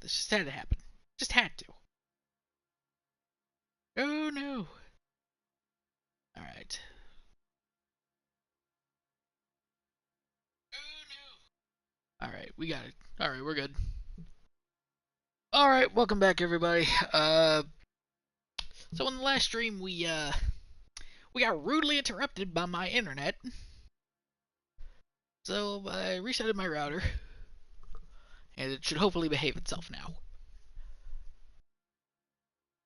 This just had to happen. Just had to. Oh no. Alright. Alright, we got it. Alright, we're good. Alright, welcome back everybody. So in the last stream we got rudely interrupted by my internet. So I resetted my router. And it should hopefully behave itself now.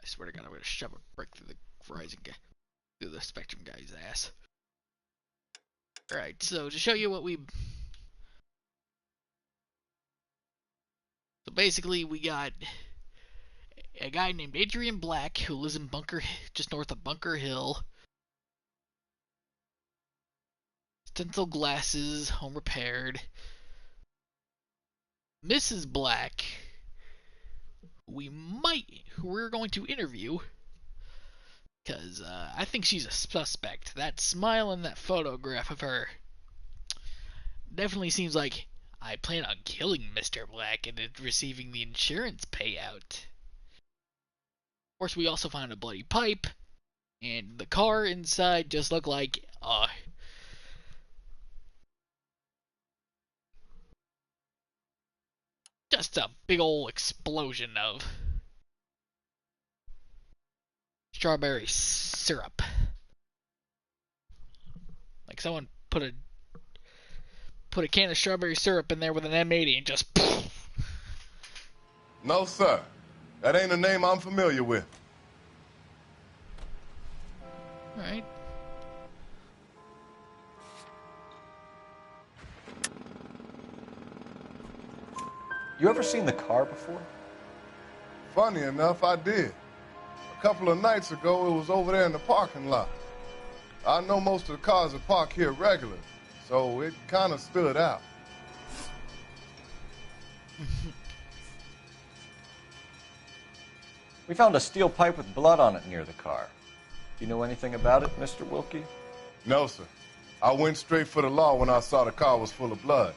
I swear to God, I'm gonna shove a brick through the Verizon guy, through the Spectrum guy's ass. Alright, so to show you what we... So basically, we got a guy named Adrian Black who lives in just north of Bunker Hill. Stencil glasses, home repaired. Mrs. Black, who we're going to interview, because I think she's a suspect. That smile in that photograph of her definitely seems like I plan on killing Mr. Black and receiving the insurance payout. Of course, we also found a bloody pipe, and the car inside just looked like just a big old explosion of strawberry syrup. Like someone put a can of strawberry syrup in there with an M80 and just... No, sir. That ain't a name I'm familiar with. Alright. You ever seen the car before? Funny enough, I did. A couple of nights ago, it was over there in the parking lot. I know most of the cars are parked here regularly, so it kind of stood out. We found a steel pipe with blood on it near the car. Do you know anything about it, Mr. Wilkie? No, sir. I went straight for the law when I saw the car was full of blood.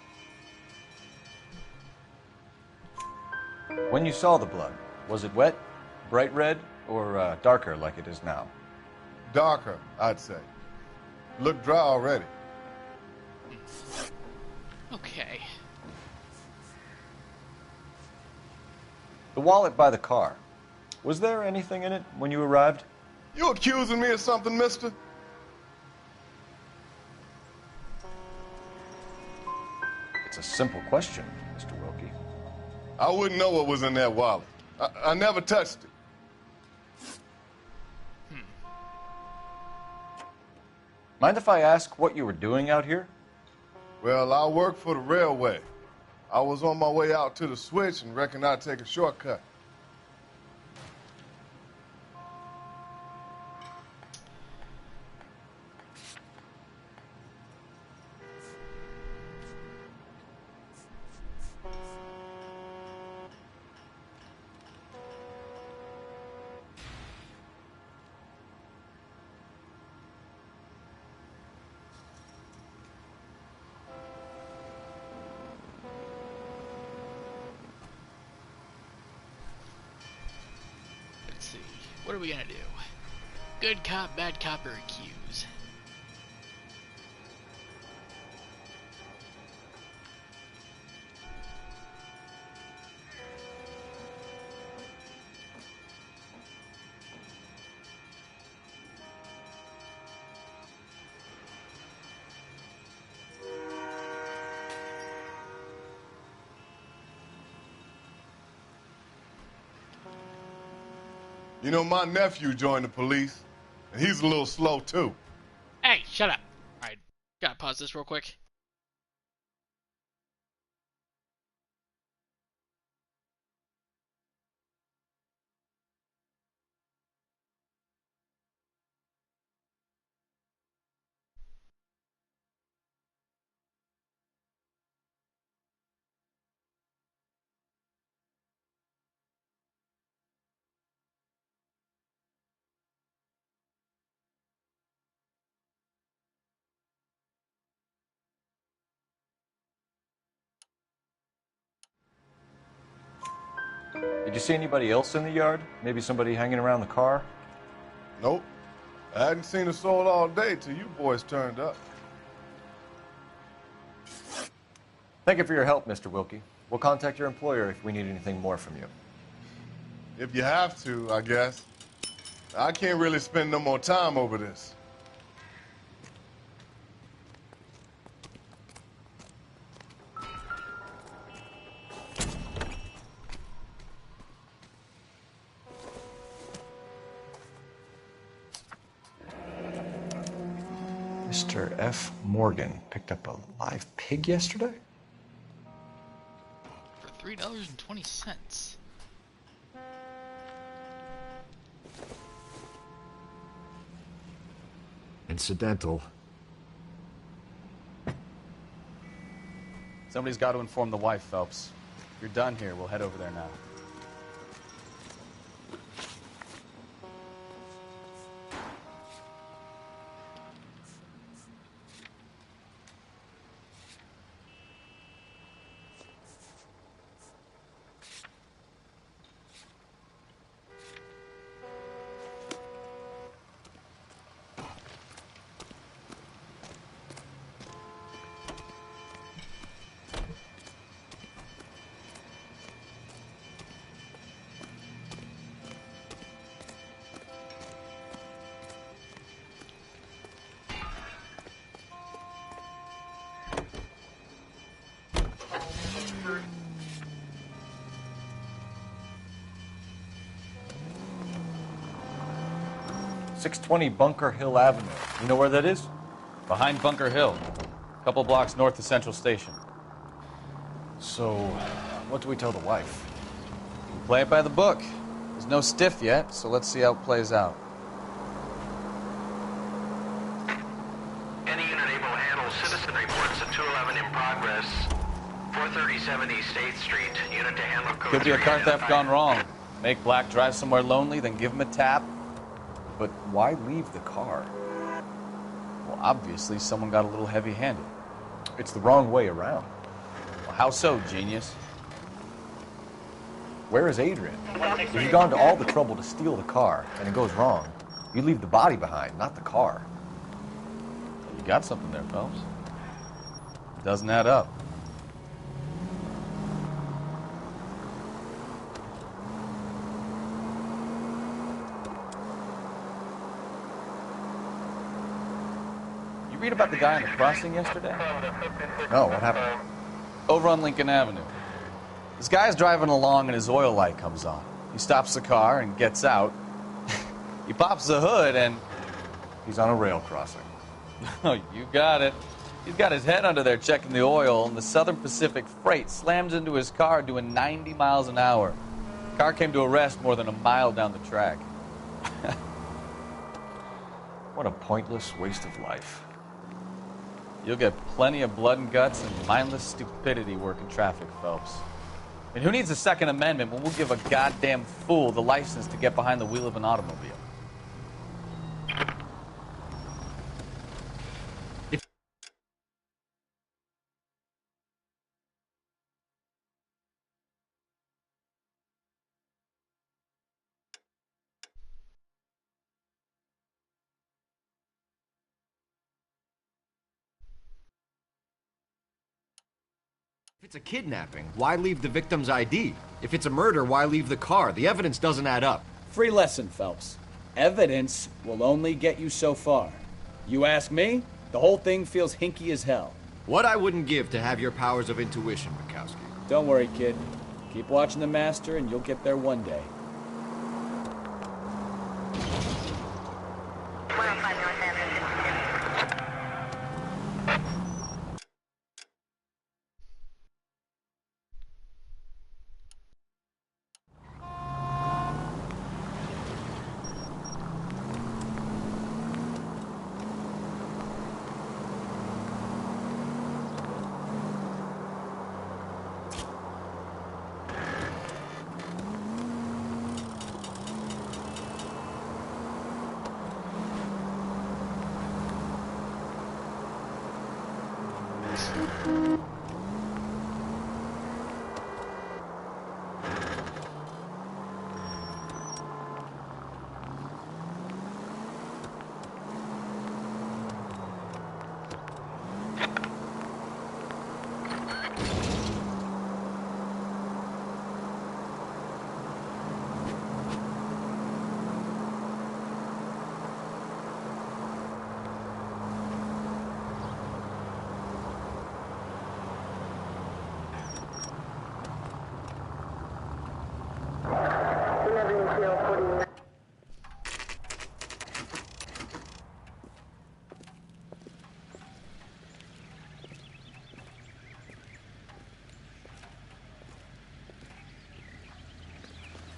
When you saw the blood, was it wet, bright red, or darker like it is now? Darker, I'd say. Looked dry already. Okay. The wallet by the car. Was there anything in it when you arrived? You accusing me of something, mister? It's a simple question, Mr. Wilkie. I wouldn't know what was in that wallet. I never touched it. Mind if I ask what you were doing out here? Well, I work for the railway. I was on my way out to the switch and reckoned I'd take a shortcut. Let's see. What are we gonna do? Good cop, bad cop, or accuse? You know, my nephew joined the police, and he's a little slow, too. Hey, shut up. Alright, gotta pause this real quick. Did you see anybody else in the yard? Maybe somebody hanging around the car? Nope. I hadn't seen a soul all day till you boys turned up. Thank you for your help, Mr. Wilkie. We'll contact your employer if we need anything more from you. If you have to, I guess. I can't really spend no more time over this. Mr. F. Morgan picked up a live pig yesterday? For $3.20. Incidental. Somebody's got to inform the wife, Phelps. If you're done here, we'll head over there now. .620 Bunker Hill Avenue. You know where that is? Behind Bunker Hill, a couple blocks north of Central Station. So, what do we tell the wife? We play it by the book. There's no stiff yet, so let's see how it plays out. Any unit able to handle citizen reports at 211 in progress. 437 East 8th Street, unit to handle code Could be a 3 car theft identified. gone wrong. Make Black drive somewhere lonely, then give him a tap. But why leave the car? Well, obviously, someone got a little heavy-handed. It's the wrong way around. Well, how so, genius? Where is Adrian? If you've gone to all the trouble to steal the car and it goes wrong, you leave the body behind, not the car. You got something there, Phelps. Doesn't add up. You read about the guy on the crossing yesterday? No, what happened? Over on Lincoln Avenue. This guy's driving along and his oil light comes on. He stops the car and gets out. He pops the hood and... He's on a rail crossing. Oh, you got it. He's got his head under there checking the oil, and the Southern Pacific Freight slams into his car doing 90 miles an hour. The car came to a rest more than a mile down the track. What a pointless waste of life. You'll get plenty of blood and guts and mindless stupidity working traffic, Phelps. And who needs a Second Amendment when we'll give a goddamn fool the license to get behind the wheel of an automobile? If it's a kidnapping, why leave the victim's ID? If it's a murder, why leave the car? The evidence doesn't add up. Free lesson, Phelps. Evidence will only get you so far. You ask me, the whole thing feels hinky as hell. What I wouldn't give to have your powers of intuition, Bukowski. Don't worry, kid. Keep watching the master and you'll get there one day.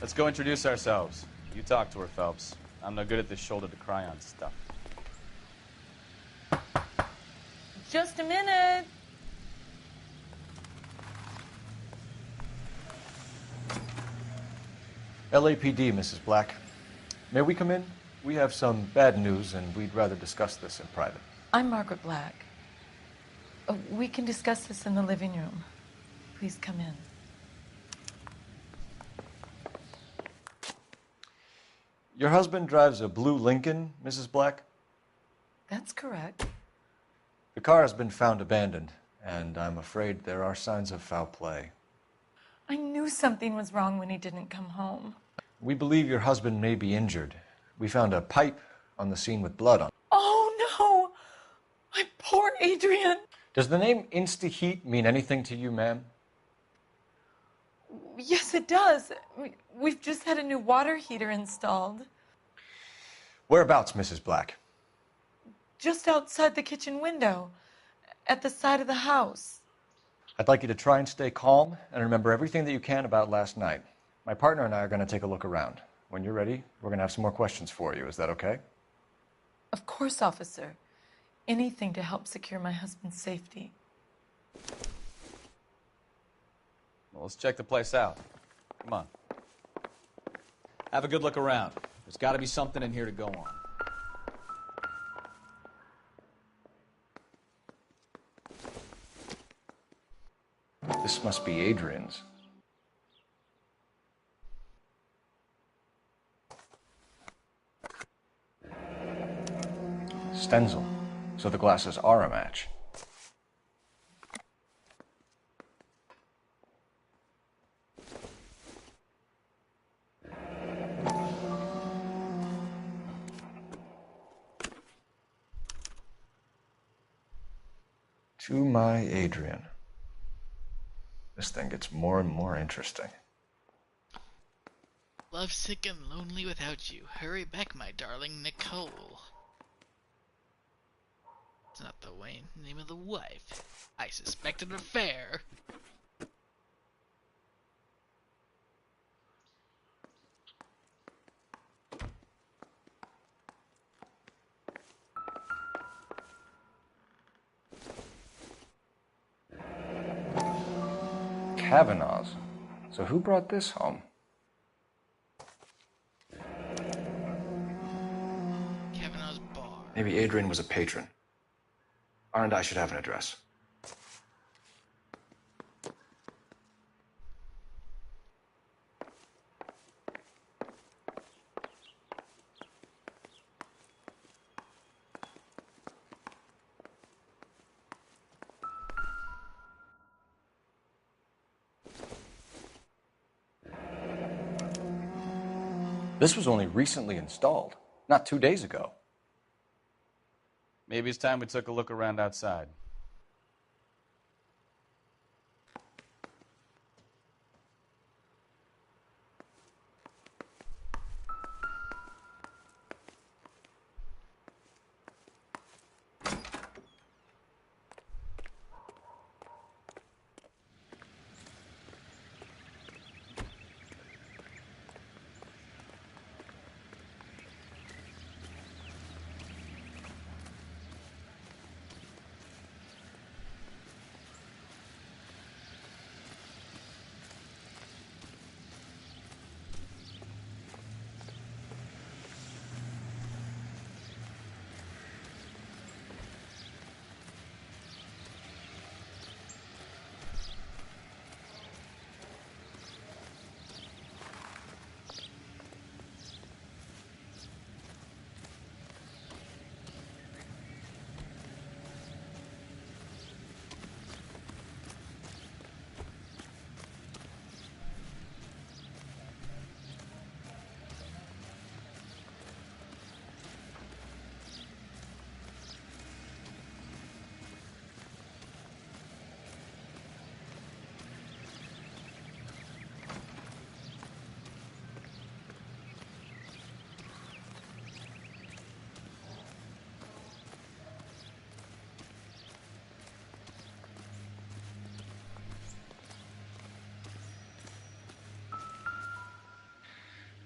Let's go introduce ourselves. You talk to her, Phelps. I'm no good at this shoulder to cry on stuff. Just a minute. LAPD, Mrs. Black. May we come in? We have some bad news, and we'd rather discuss this in private. I'm Margaret Black. We can discuss this in the living room. Please come in. Your husband drives a blue Lincoln, Mrs. Black? That's correct. The car has been found abandoned, and I'm afraid there are signs of foul play. I knew something was wrong when he didn't come home. We believe your husband may be injured. We found a pipe on the scene with blood on it. Oh, no! My poor Adrian! Does the name Insta-Heat mean anything to you, ma'am? Yes, it does. We've just had a new water heater installed. Whereabouts, Mrs. Black? Just outside the kitchen window, at the side of the house. I'd like you to try and stay calm and remember everything that you can about last night. My partner and I are going to take a look around. When you're ready, we're going to have some more questions for you. Is that okay? Of course, officer. Anything to help secure my husband's safety. Well, let's check the place out. Come on. Have a good look around. There's got to be something in here to go on. This must be Adrian's. Stenzel. So the glasses are a match. To my Adrian. This thing gets more and more interesting. Lovesick and lonely without you. Hurry back, my darling Nicole. It's not the name of the wife. I suspect an affair. Kavanaugh's. So who brought this home? Kavanaugh's bar. Maybe Adrian was a patron. R&I should have an address. This was only recently installed, not 2 days ago. Maybe it's time we took a look around outside.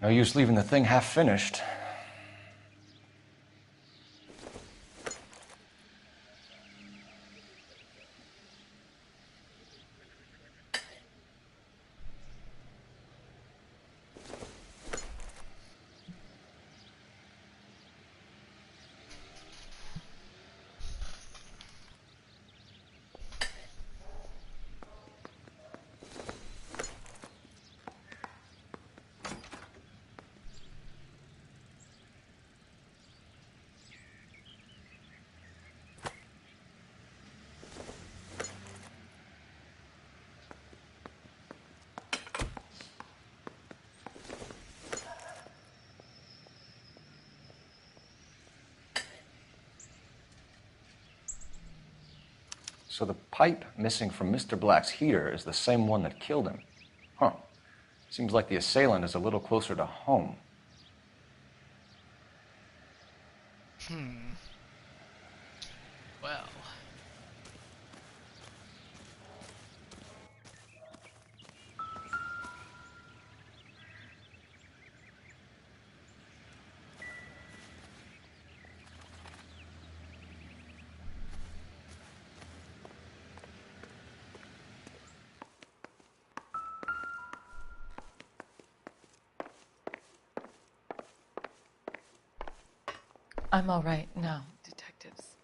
No use leaving the thing half finished. So the pipe missing from Mr. Black's heater is the same one that killed him. Huh. Seems like the assailant is a little closer to home. Well. I'm all right now, detectives.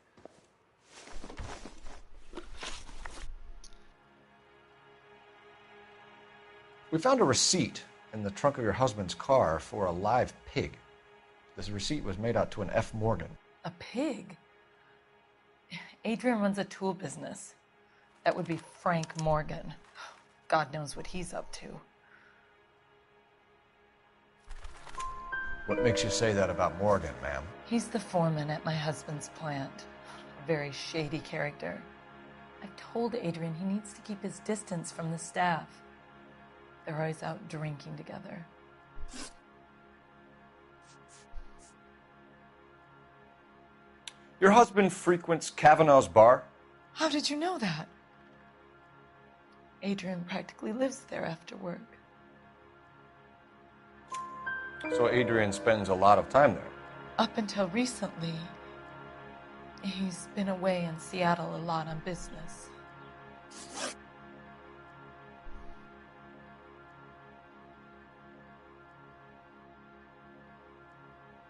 We found a receipt in the trunk of your husband's car for a live pig. This receipt was made out to an F. Morgan. A pig? Adrian runs a tool business. That would be Frank Morgan. God knows what he's up to. What makes you say that about Morgan, ma'am? He's the foreman at my husband's plant. A very shady character. I've told Adrian he needs to keep his distance from the staff. They're always out drinking together. Your husband frequents Kavanaugh's bar? How did you know that? Adrian practically lives there after work. So Adrian spends a lot of time there. Up until recently, he's been away in Seattle a lot on business.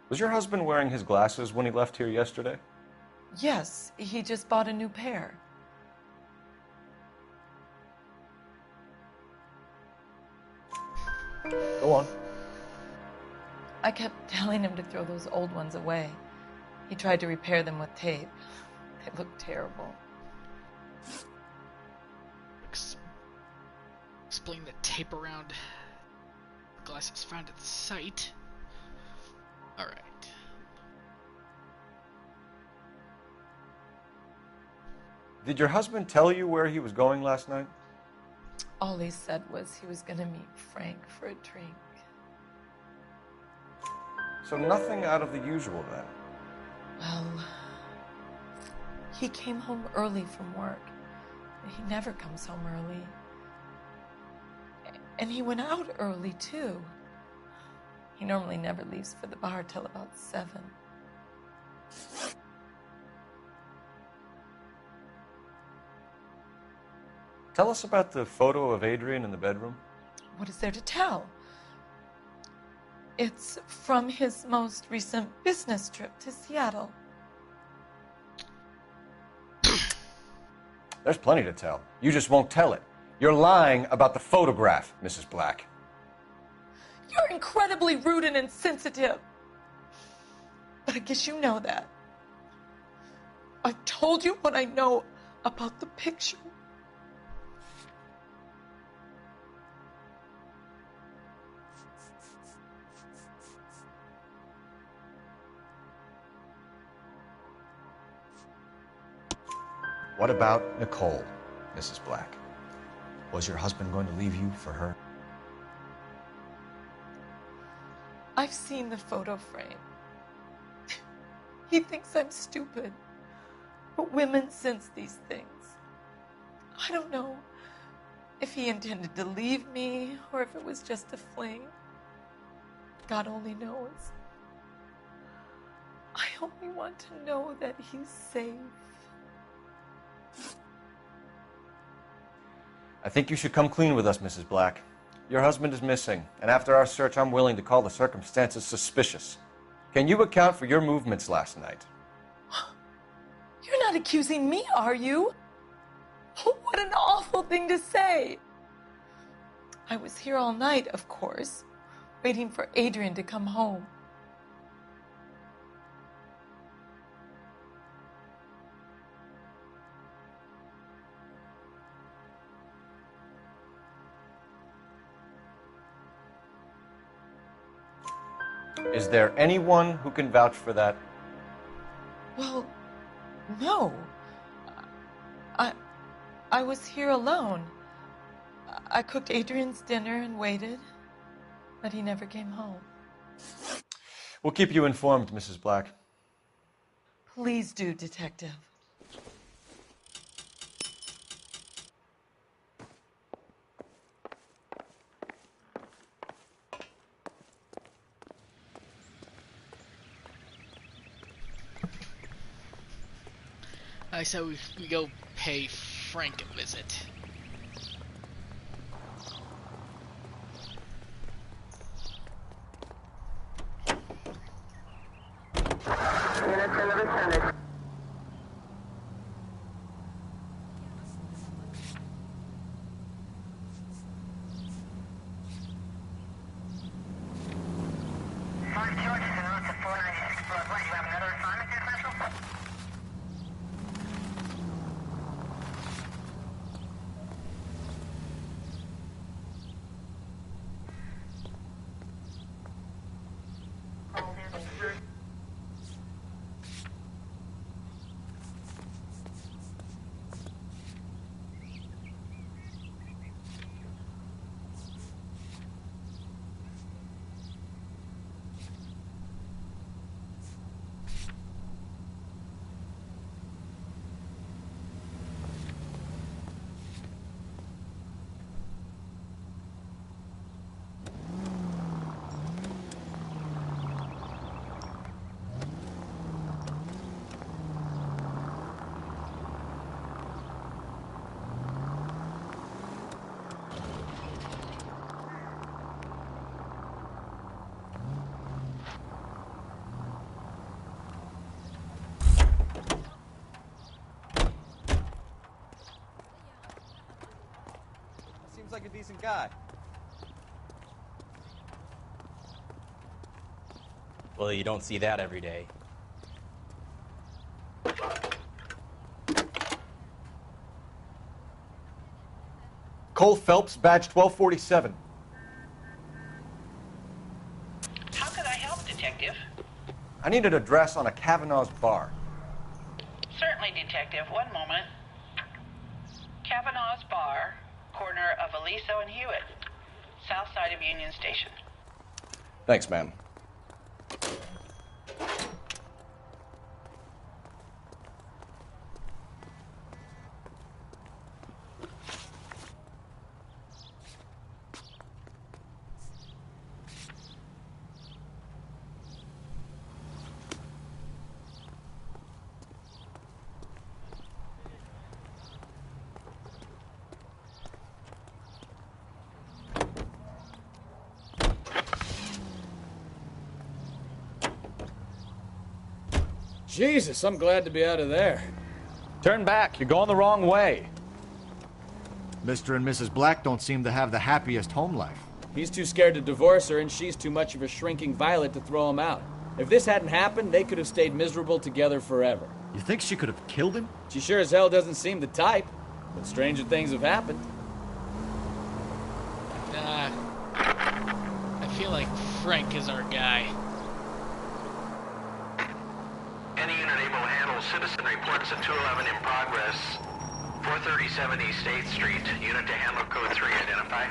Was your husband wearing his glasses when he left here yesterday? Yes, he just bought a new pair. Go on. I kept telling him to throw those old ones away. He tried to repair them with tape. They looked terrible. Explain the tape around the glasses found at the site. Alright. Did your husband tell you where he was going last night? All he said was he was going to meet Frank for a drink. So nothing out of the usual then? Well, he came home early from work. He never comes home early. And he went out early, too. He normally never leaves for the bar till about 7. Tell us about the photo of Adrian in the bedroom. What is there to tell? It's from his most recent business trip to Seattle. There's plenty to tell. You just won't tell it. You're lying about the photograph, Mrs. Black. You're incredibly rude and insensitive. But I guess you know that. I've told you what I know about the picture. What about Nicole, Mrs. Black? Was your husband going to leave you for her? I've seen the photo frame. He thinks I'm stupid. But women sense these things. I don't know if he intended to leave me or if it was just a fling. God only knows. I only want to know that he's safe. I think you should come clean with us, Mrs. Black. Your husband is missing, and after our search, I'm willing to call the circumstances suspicious. Can you account for your movements last night? You're not accusing me, are you? What an awful thing to say. I was here all night, of course, waiting for Adrian to come home. Is there anyone who can vouch for that? Well, no. I was here alone. I cooked Adrian's dinner and waited, but he never came home. We'll keep you informed, Mrs. Black. Please do, Detective. I said we go pay Frank a visit. Units in the vicinity. Five George is en route to 496 Broadway. You have another assignment there, Special? Seems like a decent guy. Well, you don't see that every day. Cole Phelps, badge 1247. How could I help, Detective? I need an address on a Kavanaugh's bar. Certainly, Detective. One moment. Kavanaugh's Bar, corner of Aliso and Hewitt, south side of Union Station. Thanks, ma'am. Jesus, I'm glad to be out of there. Turn back. You're going the wrong way. Mr. and Mrs. Black don't seem to have the happiest home life. He's too scared to divorce her, and she's too much of a shrinking violet to throw him out. If this hadn't happened, they could have stayed miserable together forever. You think she could have killed him? She sure as hell doesn't seem the type, but stranger things have happened. I feel like Frank is our guy. Any unit able to handle citizen reports at 211 in progress. 437 East 8th Street. Unit to handle code 3. Identify.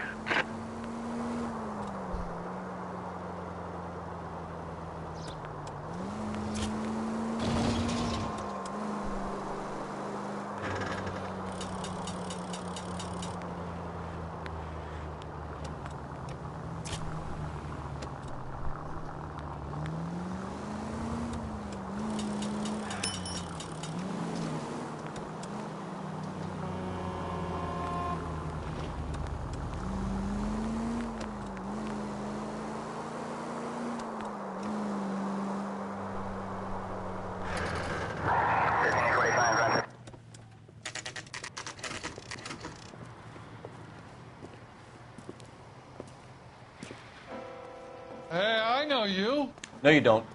Hey, I know you. No, you don't.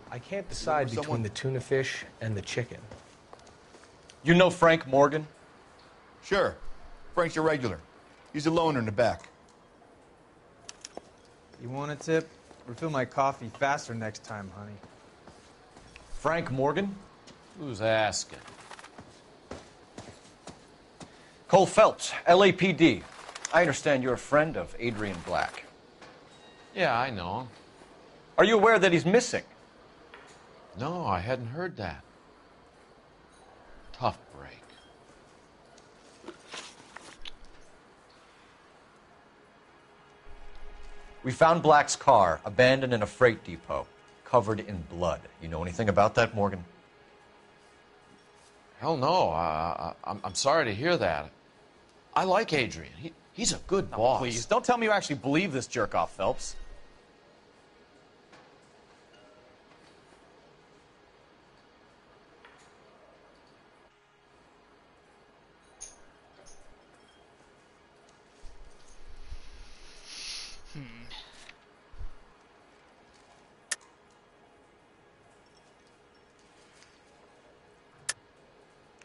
I can't decide between the tuna fish and the chicken. You know Frank Morgan? Sure. Frank's a regular. He's a loner in the back. You want a tip? Refill my coffee faster next time, honey. Frank Morgan? Who's asking? Cole Phelps, LAPD. I understand you're a friend of Adrian Black. Yeah, I know him. Are you aware that he's missing? No, I hadn't heard that. Tough break. We found Black's car abandoned in a freight depot, covered in blood. You know anything about that, Morgan? Hell no. I'm sorry to hear that. I like Adrian. He's a good boss. Please, don't tell me you actually believe this jerk-off, Phelps.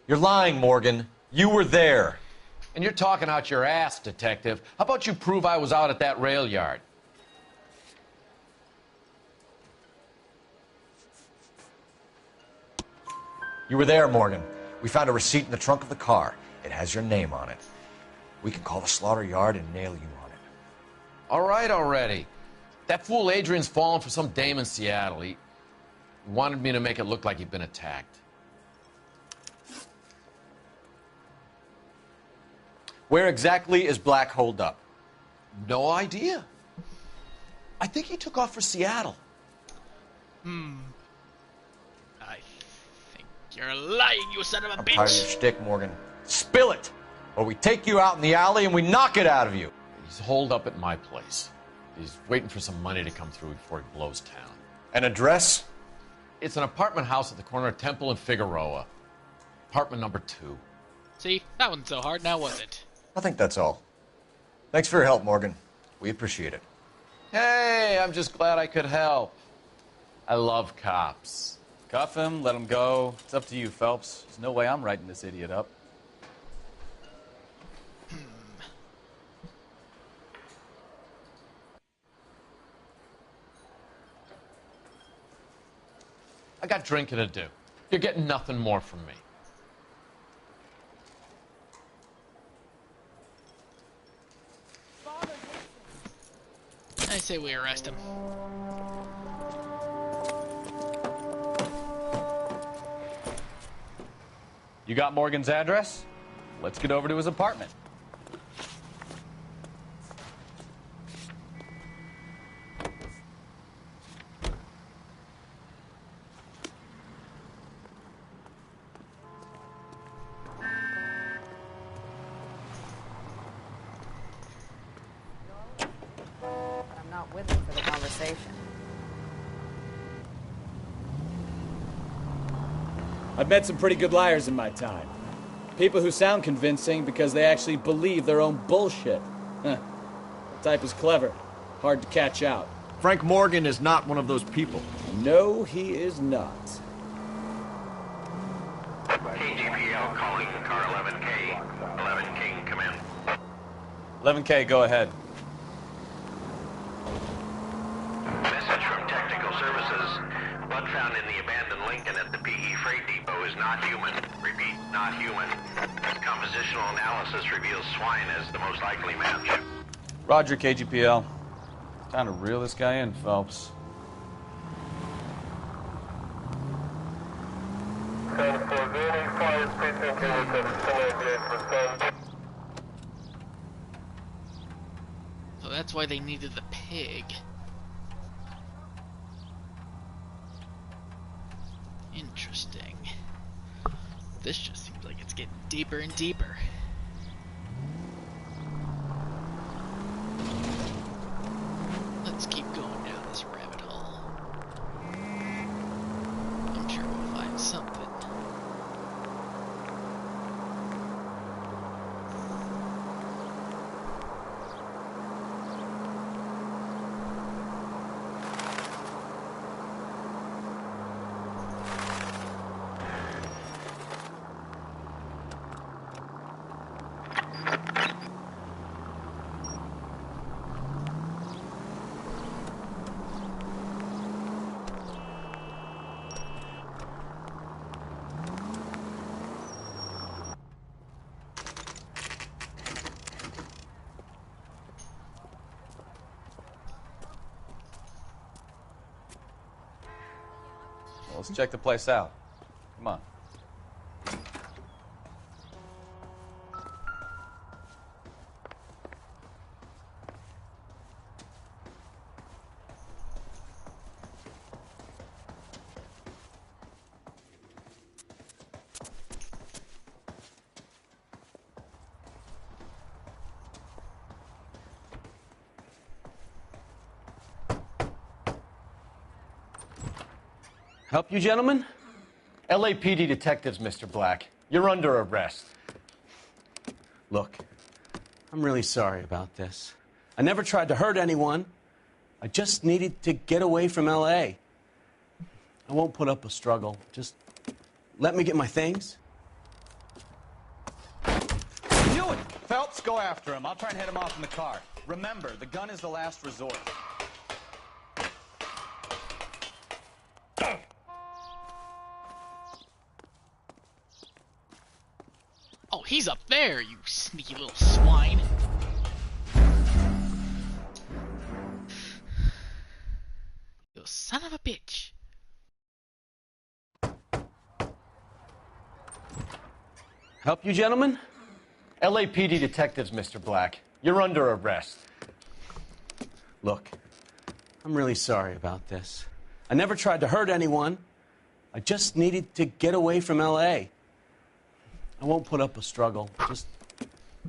You're lying, Morgan. You were there. And you're talking out your ass, detective. How about you prove I was out at that rail yard? You were there, Morgan. We found a receipt in the trunk of the car. It has your name on it. We can call the slaughter yard and nail you on it. All right already. That fool Adrian's fallen for some dame in Seattle. He wanted me to make it look like he'd been attacked. Where exactly is Black holed up? No idea. I think he took off for Seattle. I think you're lying, you son of a I'm bitch. tired of your shtick, Morgan. Spill it, or we take you out in the alley and we knock it out of you. He's holed up at my place. He's waiting for some money to come through before he blows town. An address? It's an apartment house at the corner of Temple and Figueroa. Apartment number 2. See, that wasn't so hard, now was it? I think that's all. Thanks for your help, Morgan. We appreciate it. Hey, I'm just glad I could help. I love cops. Cuff him, let him go. It's up to you, Phelps. There's no way I'm writing this idiot up. I got drinking to do. You're getting nothing more from me. I say we arrest him. You got Morgan's address? Let's get over to his apartment. I'm not with him for the conversation. I've met some pretty good liars in my time. People who sound convincing because they actually believe their own bullshit. Huh. The type is clever. Hard to catch out. Frank Morgan is not one of those people. No, he is not. KGPL calling car 11K. 11K, come in. 11K, go ahead. Message from Technical Services. Blood found in the abandoned Lincoln at the PE Freight Depot is not human. Repeat, not human. Compositional analysis reveals swine as the most likely match. Roger, KGPL. Time to reel this guy in, Phelps. So that's why they needed the pig. Interesting. This just seems like it's getting deeper and deeper. Let's keep going down this rabbit hole. I'm sure we'll find something. Let's check the place out. Come on. Help you, gentlemen? LAPD detectives, Mr. Black. You're under arrest. Look, I'm really sorry about this. I never tried to hurt anyone. I just needed to get away from L.A. I won't put up a struggle. Just let me get my things. Knew it! Phelps, go after him. I'll try and head him off in the car. Remember, the gun is the last resort. Oh, he's up there, you sneaky little swine. You son of a bitch. Help you, gentlemen? LAPD detectives, Mr. Black. You're under arrest. Look, I'm really sorry about this. I never tried to hurt anyone. I just needed to get away from L.A. I won't put up a struggle. Just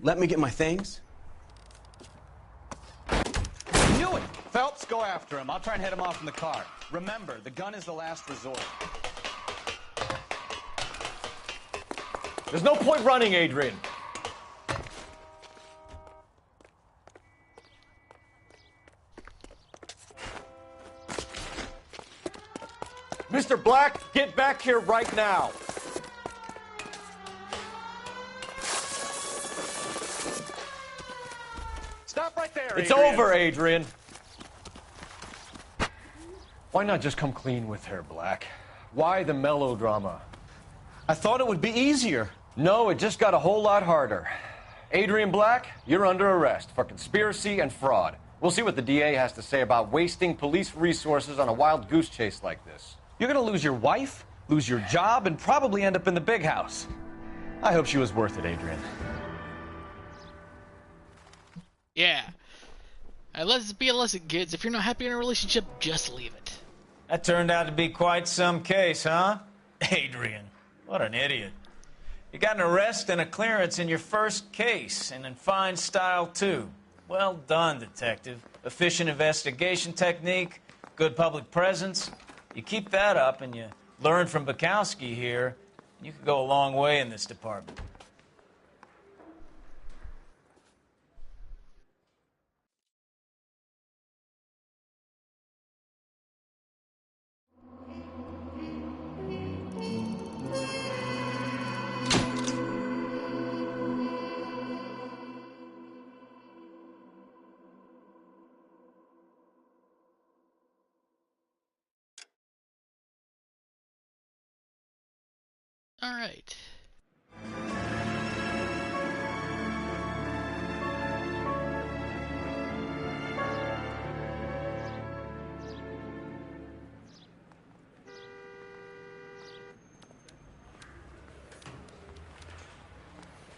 let me get my things. Knew it! Phelps, go after him. I'll try and head him off in the car. Remember, the gun is the last resort. There's no point running, Adrian. Mr. Black, get back here right now. Stop right there, It's Adrian. over, Adrian. Why not just come clean with her, Black? Why the melodrama? I thought it would be easier. No, it just got a whole lot harder. Adrian Black, you're under arrest for conspiracy and fraud. We'll see what the DA has to say about wasting police resources on a wild goose chase like this. You're gonna lose your wife, lose your job, and probably end up in the big house. I hope she was worth it, Adrian. Yeah. Let's be a lesson, kids. If you're not happy in a relationship, just leave it. That turned out to be quite some case, huh? Adrian, what an idiot. You got an arrest and a clearance in your first case, and in fine style, too. Well done, detective. Efficient investigation technique, good public presence. You keep that up and you learn from Bukowski here, and you could go a long way in this department. All right.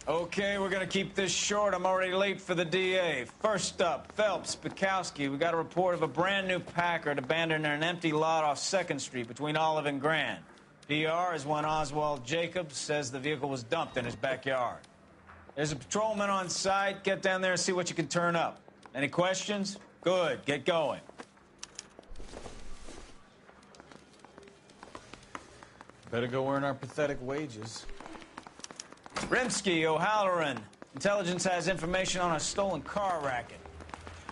Okay, we're gonna keep this short. I'm already late for the DA. First up, Phelps, Bukowski. We got a report of a brand new Packard abandoned in an empty lot off 2nd Street between Olive and Grand. PR is one Oswald Jacobs says the vehicle was dumped in his backyard. There's a patrolman on site. Get down there and see what you can turn up. Any questions? Good, get going. Better go earn our pathetic wages. Rimsky, O'Halloran. Intelligence has information on a stolen car racket.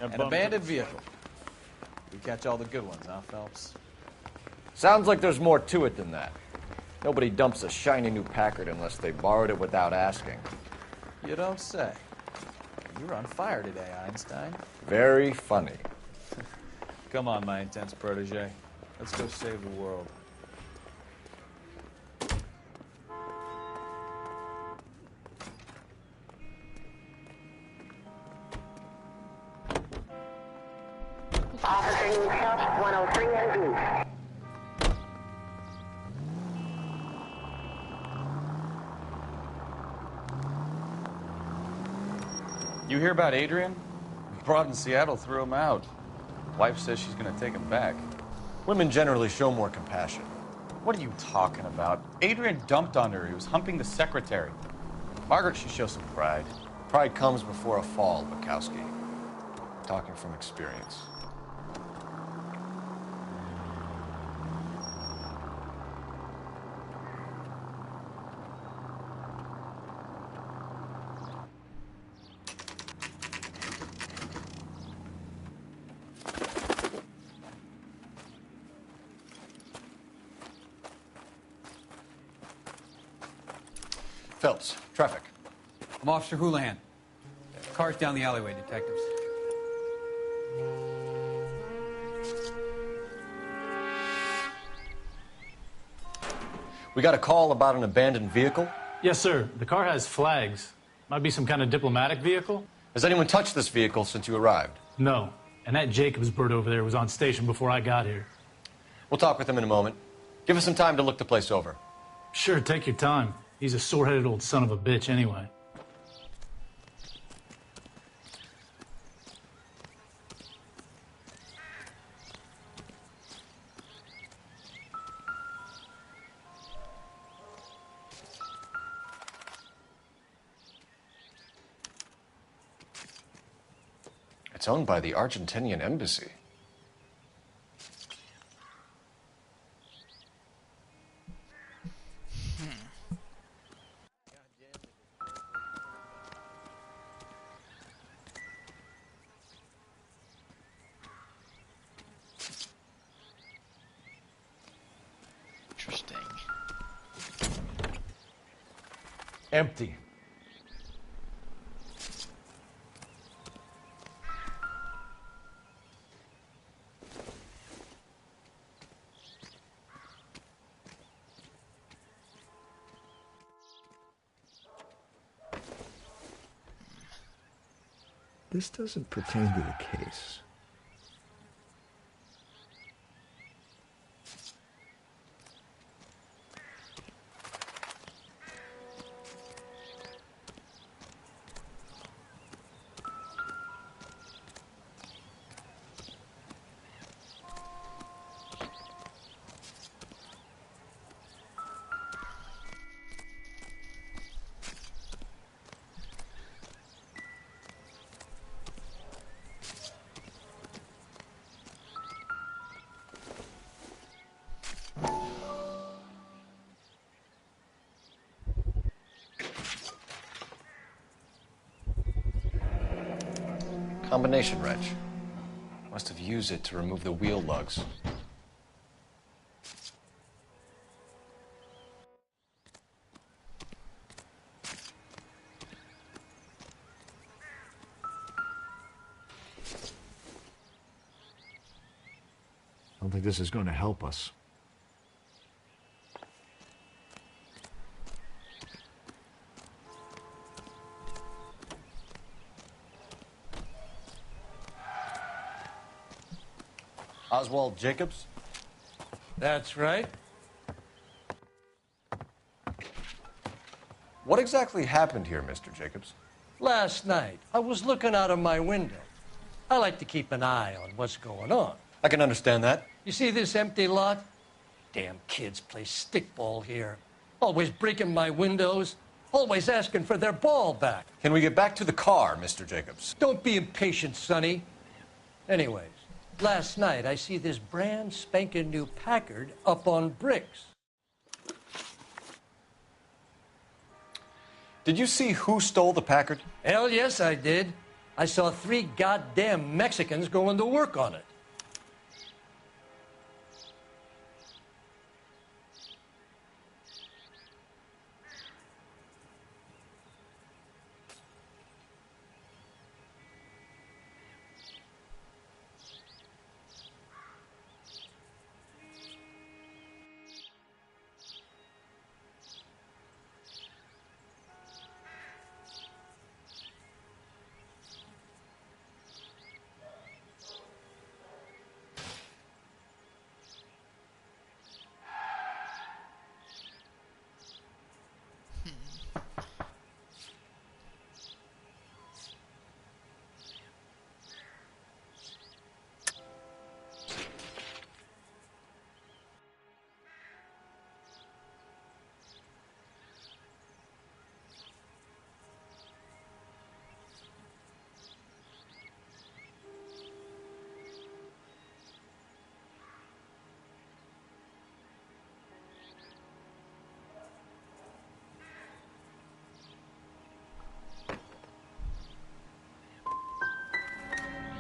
An abandoned vehicle. We catch all the good ones, huh, Phelps? Sounds like there's more to it than that. Nobody dumps a shiny new Packard unless they borrowed it without asking. You don't say. You're on fire today, Einstein. Very funny. Come on, my intense protege. Let's go save the world. Officer needs help, 103 and B. You hear about Adrian? Broad in Seattle threw him out. Wife says she's gonna take him back. Women generally show more compassion. What are you talking about? Adrian dumped on her. He was humping the secretary. Margaret should show some pride. Pride comes before a fall, Bukowski. Talking from experience. Phelps, traffic. I'm Officer Houlihan. Car's down the alleyway, detectives. We got a call about an abandoned vehicle. Yes, sir. The car has flags. Might be some kind of diplomatic vehicle. Has anyone touched this vehicle since you arrived? No. And that Jacobs bird over there was on station before I got here. We'll talk with him in a moment. Give us some time to look the place over. Sure, take your time. He's a sore-headed old son of a bitch anyway. It's owned by the Argentinian embassy. Interesting. Empty. This doesn't pertain to the case. Combination wrench. Must have used it to remove the wheel lugs. I don't think this is going to help us. Oswald Jacobs? That's right. What exactly happened here, Mr. Jacobs? Last night, I was looking out of my window. I like to keep an eye on what's going on. I can understand that. You see this empty lot? Damn kids play stickball here. Always breaking my windows. Always asking for their ball back. Can we get back to the car, Mr. Jacobs? Don't be impatient, Sonny. Anyways, last night I see this brand spanking new Packard up on bricks. Did you see who stole the Packard? Hell yes, I did. I saw 3 goddamn Mexicans going to work on it.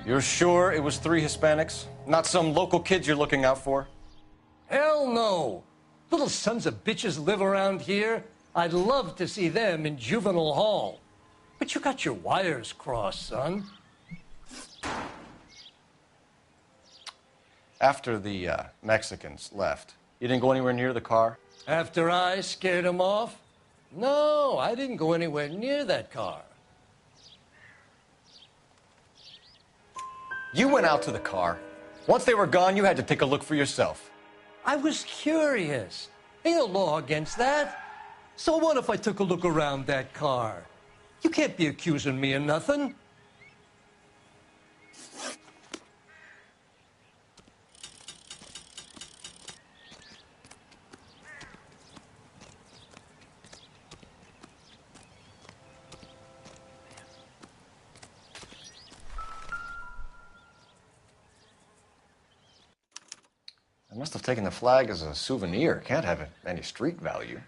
You're sure it was 3 Hispanics? Not some local kids you're looking out for? Hell no. Little sons of bitches live around here. I'd love to see them in juvenile hall. But you got your wires crossed, son. After the Mexicans left, you didn't go anywhere near the car? After I scared them off? No, I didn't go anywhere near that car. You went out to the car. Once they were gone, you had to take a look for yourself. I was curious. Ain't no law against that. So what if I took a look around that car? You can't be accusing me of nothing. I must have taken the flag as a souvenir. Can't have any street value.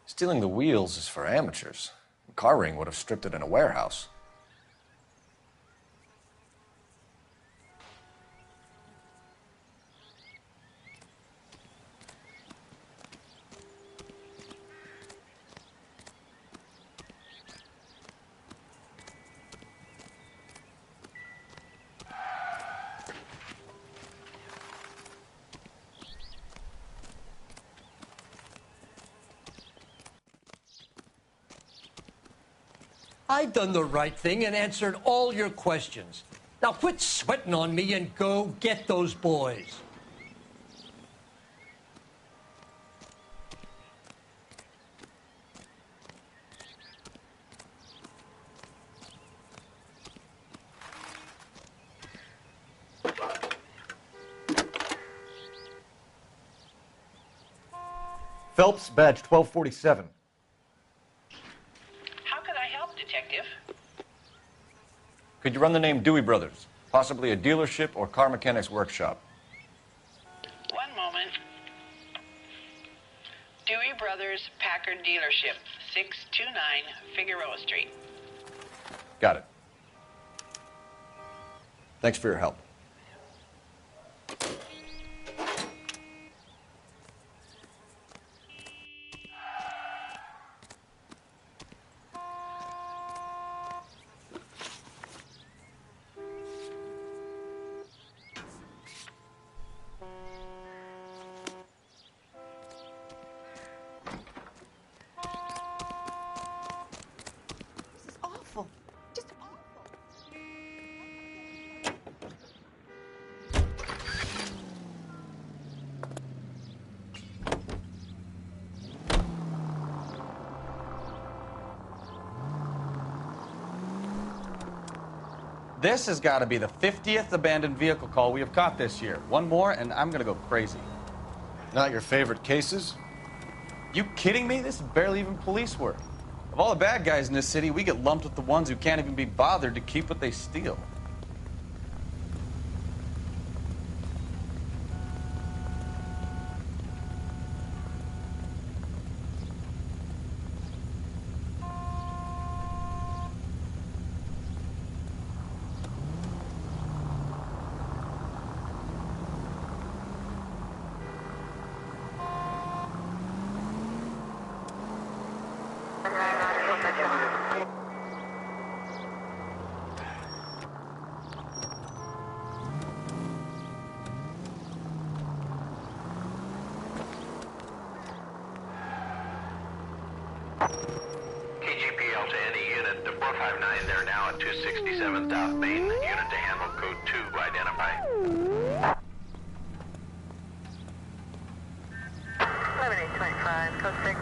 Stealing the wheels is for amateurs. A car ring would have stripped it in a warehouse. I done the right thing and answered all your questions. Now quit sweating on me and go get those boys. Phelps, badge 1247. How can I help, Detective? Could you run the name Dewey Brothers? Possibly a dealership or car mechanics workshop. One moment. Dewey Brothers Packard Dealership, 629 Figueroa Street. Got it. Thanks for your help. Awful. Just awful. This has got to be the 50th abandoned vehicle call we have caught this year. One more, and I'm going to go crazy. Not your favorite cases? You kidding me? This is barely even police work. Of all the bad guys in this city, we get lumped with the ones who can't even be bothered to keep what they steal. KGPL to any unit, the 459, they're now at 267 South Main. Unit to handle code 2, identify. 11825, code 6.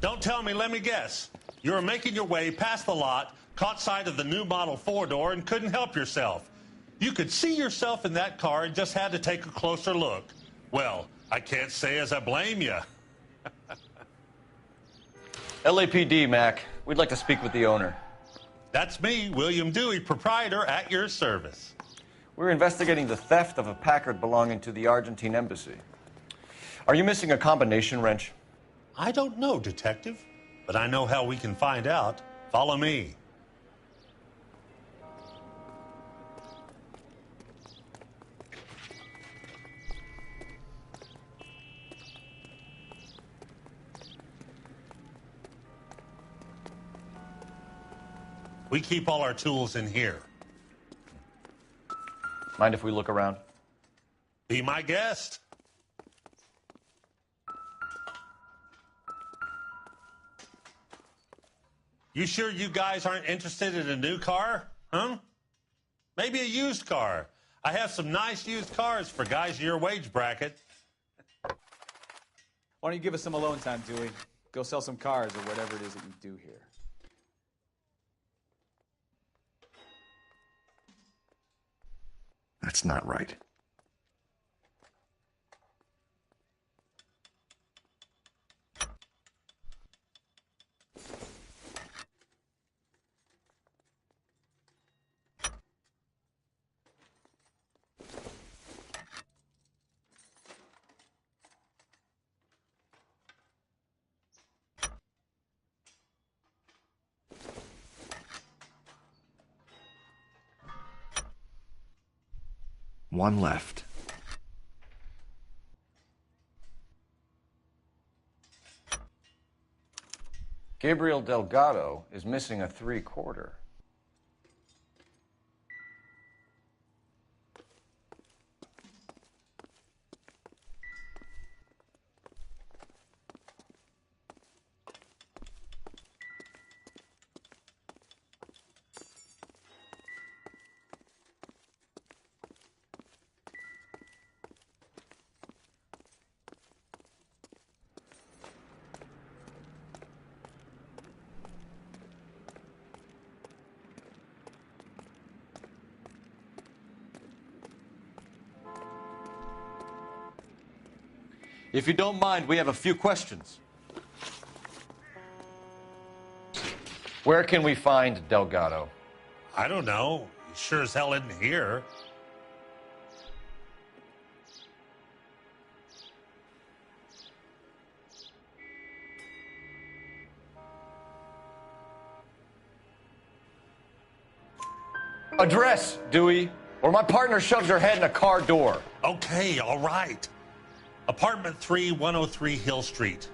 Don't tell me, let me guess. You were making your way past the lot, caught sight of the new model four-door, and couldn't help yourself. You could see yourself in that car and just had to take a closer look. Well, I can't say as I blame you. LAPD, Mac. We'd like to speak with the owner. That's me, William Dewey, proprietor, at your service. We're investigating the theft of a Packard belonging to the Argentine embassy. Are you missing a combination wrench? I don't know, Detective, but I know how we can find out. Follow me. We keep all our tools in here. Mind if we look around? Be my guest. You sure you guys aren't interested in a new car? Huh? Maybe a used car. I have some nice used cars for guys in your wage bracket. Why don't you give us some alone time, Dewey? Go sell some cars or whatever it is that you do here. That's not right. One left. Gabriel Delgado is missing a 3/4. If you don't mind, we have a few questions. Where can we find Delgado? I don't know. He sure as hell isn't here. Address, Dewey, or my partner shoves her head in a car door. Okay, all right. Apartment 3, 103 Hill Street.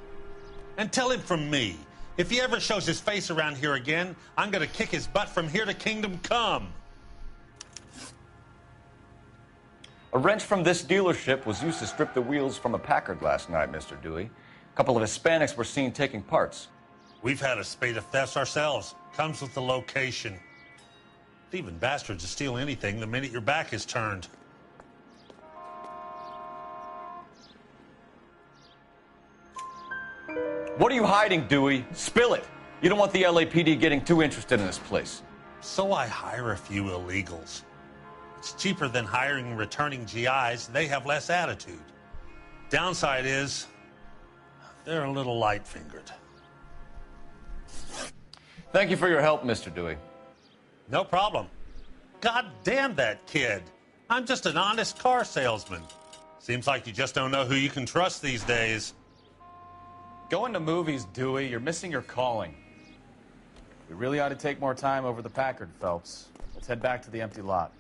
And tell him from me, if he ever shows his face around here again, I'm going to kick his butt from here to Kingdom Come. A wrench from this dealership was used to strip the wheels from a Packard last night, Mr. Dewey. A couple of Hispanics were seen taking parts. We've had a spate of thefts ourselves. Comes with the location. Thieving bastards will steal anything the minute your back is turned. What are you hiding, Dewey? Spill it. You don't want the LAPD getting too interested in this place. So I hire a few illegals. It's cheaper than hiring returning GIs. They have less attitude. Downside is, they're a little light-fingered. Thank you for your help, Mr. Dewey. No problem. God damn that kid. I'm just an honest car salesman. Seems like you just don't know who you can trust these days. Going to movies, Dewey. You're missing your calling. We really ought to take more time over the Packard, Phelps. Let's head back to the empty lot.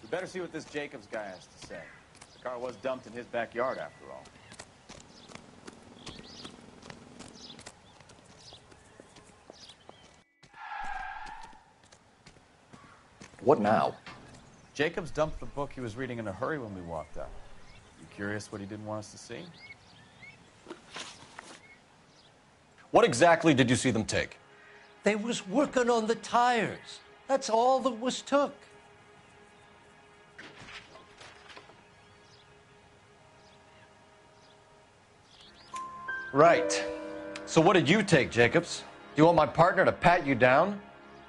We better see what this Jacobs guy has to say. The car was dumped in his backyard, after all. What now? Jacobs dumped the book he was reading in a hurry when we walked up. You curious what he didn't want us to see? What exactly did you see them take? They was working on the tires. That's all that was took. Right. So what did you take, Jacobs? Do you want my partner to pat you down?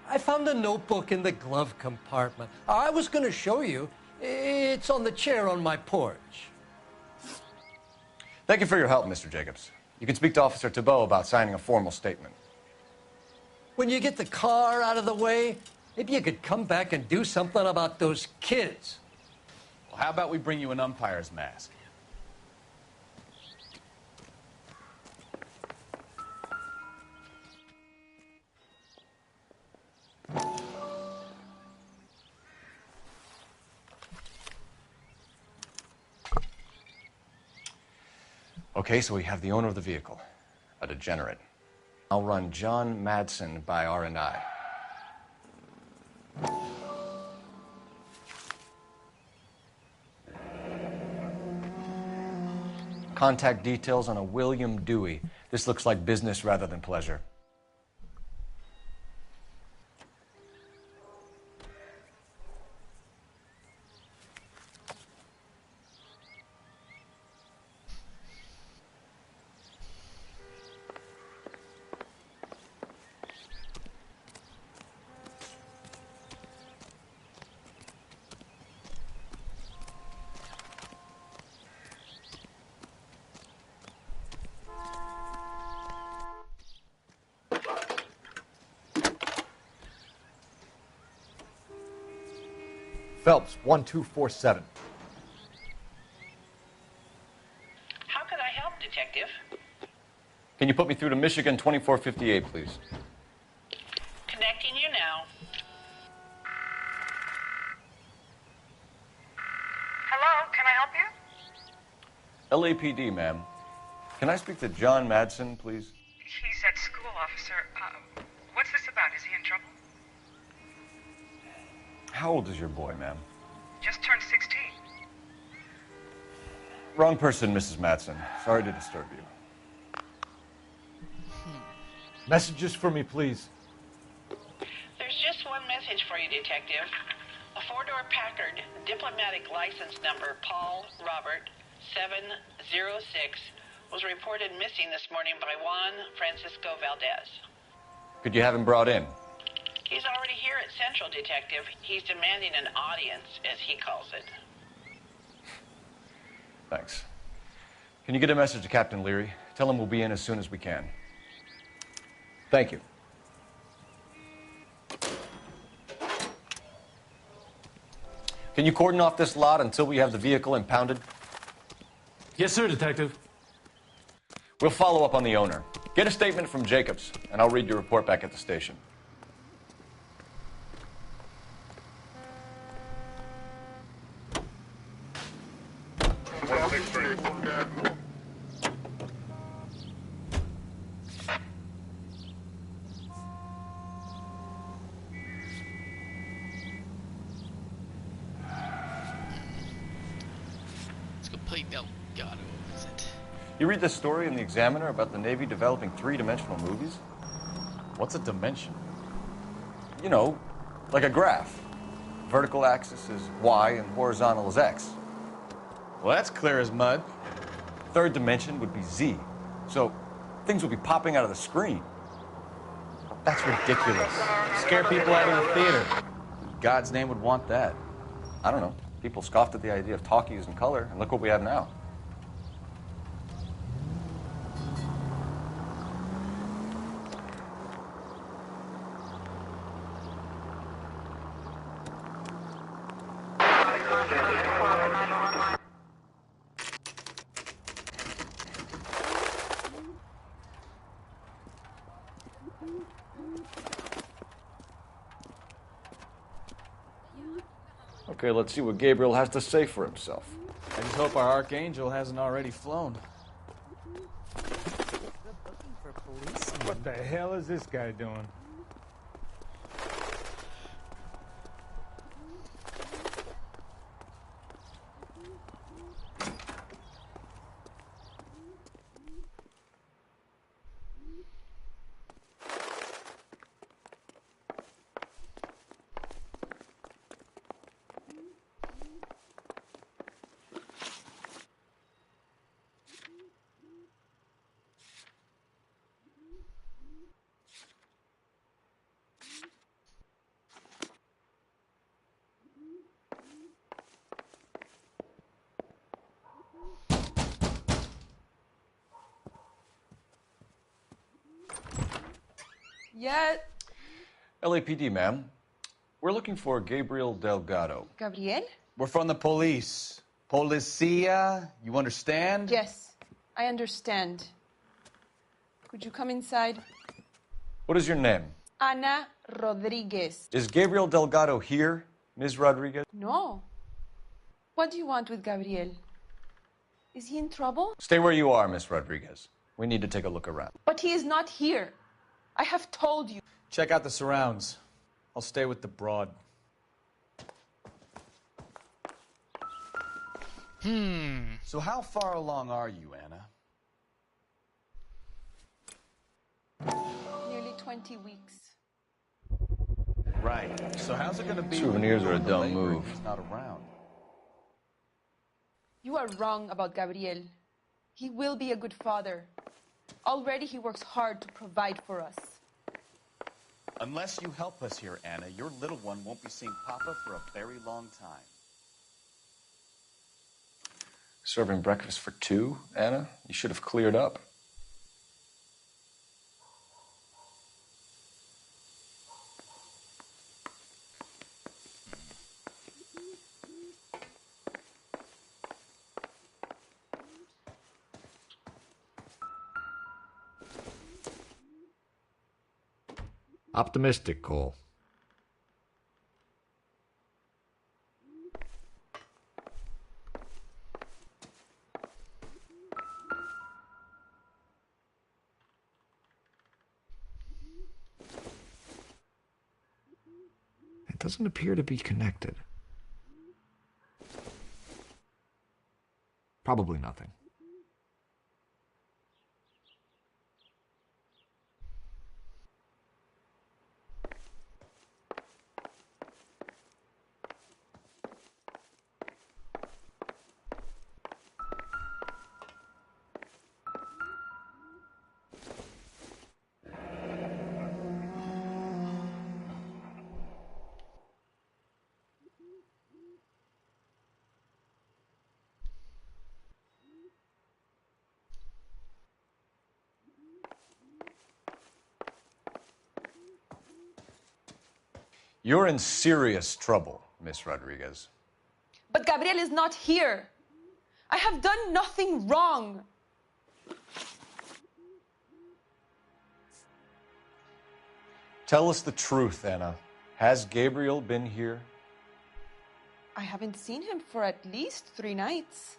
I found a notebook in the glove compartment. I was going to show you. It's on the chair on my porch. Thank you for your help, Mr. Jacobs. You can speak to Officer Thibault about signing a formal statement. When you get the car out of the way, maybe you could come back and do something about those kids. Well, how about we bring you an umpire's mask? Okay, so we have the owner of the vehicle, a degenerate. I'll run John Madsen by R&I. Contact details on a William Dewey. This looks like business rather than pleasure. Phelps, 1247. How can I help, Detective? Can you put me through to Michigan 2458, please? Connecting you now. Hello, can I help you? LAPD, ma'am. Can I speak to John Madsen, please? He's at school, officer. What's this about? Is he in trouble? How old is your boy, ma'am? Just turned 16. Wrong person, Mrs. Madsen. Sorry to disturb you. Messages for me, please. There's just one message for you, Detective. A four-door Packard, diplomatic license number Paul Robert 706, was reported missing this morning by Juan Francisco Valdez. Could you have him brought in? He's already here at Central, Detective. He's demanding an audience, as he calls it. Thanks. Can you get a message to Captain Leary? Tell him we'll be in as soon as we can. Thank you. Can you cordon off this lot until we have the vehicle impounded? Yes, sir, Detective. We'll follow up on the owner. Get a statement from Jacobs, and I'll read your report back at the station. Let's go play Delgado. Is it? You read this story in the Examiner about the Navy developing three-dimensional movies? What's a dimension? You know, like a graph. Vertical axis is Y and horizontal is X. Well, that's clear as mud. Third dimension would be Z. So things would be popping out of the screen. That's ridiculous. Scare people out of the theater. In God's name would want that. I don't know. People scoffed at the idea of talkies in color, and look what we have now. Okay, let's see what Gabriel has to say for himself. I just hope our Archangel hasn't already flown. What the hell is this guy doing? Yeah. LAPD, ma'am. We're looking for Gabriel Delgado. Gabriel? We're from the police. Policia, you understand? Yes, I understand. Could you come inside? What is your name? Ana Rodriguez. Is Gabriel Delgado here, Ms. Rodriguez? No. What do you want with Gabriel? Is he in trouble? Stay where you are, Ms. Rodriguez. We need to take a look around. But he is not here. I have told you. Check out the surrounds. I'll stay with the broad. So how far along are you, Anna? Nearly 20 weeks. Right. So how's it going to be? Souvenirs are a dumb move. He's not around. You are wrong about Gabriel. He will be a good father. Already he works hard to provide for us. Unless you help us here, Anna, your little one won't be seeing Papa for a very long time. Serving breakfast for two, Anna? You should have cleared up. Optimistic, Cole. It doesn't appear to be connected. Probably nothing. You're in serious trouble, Miss Rodriguez. But Gabriel is not here. I have done nothing wrong. Tell us the truth, Anna. Has Gabriel been here? I haven't seen him for at least 3 nights.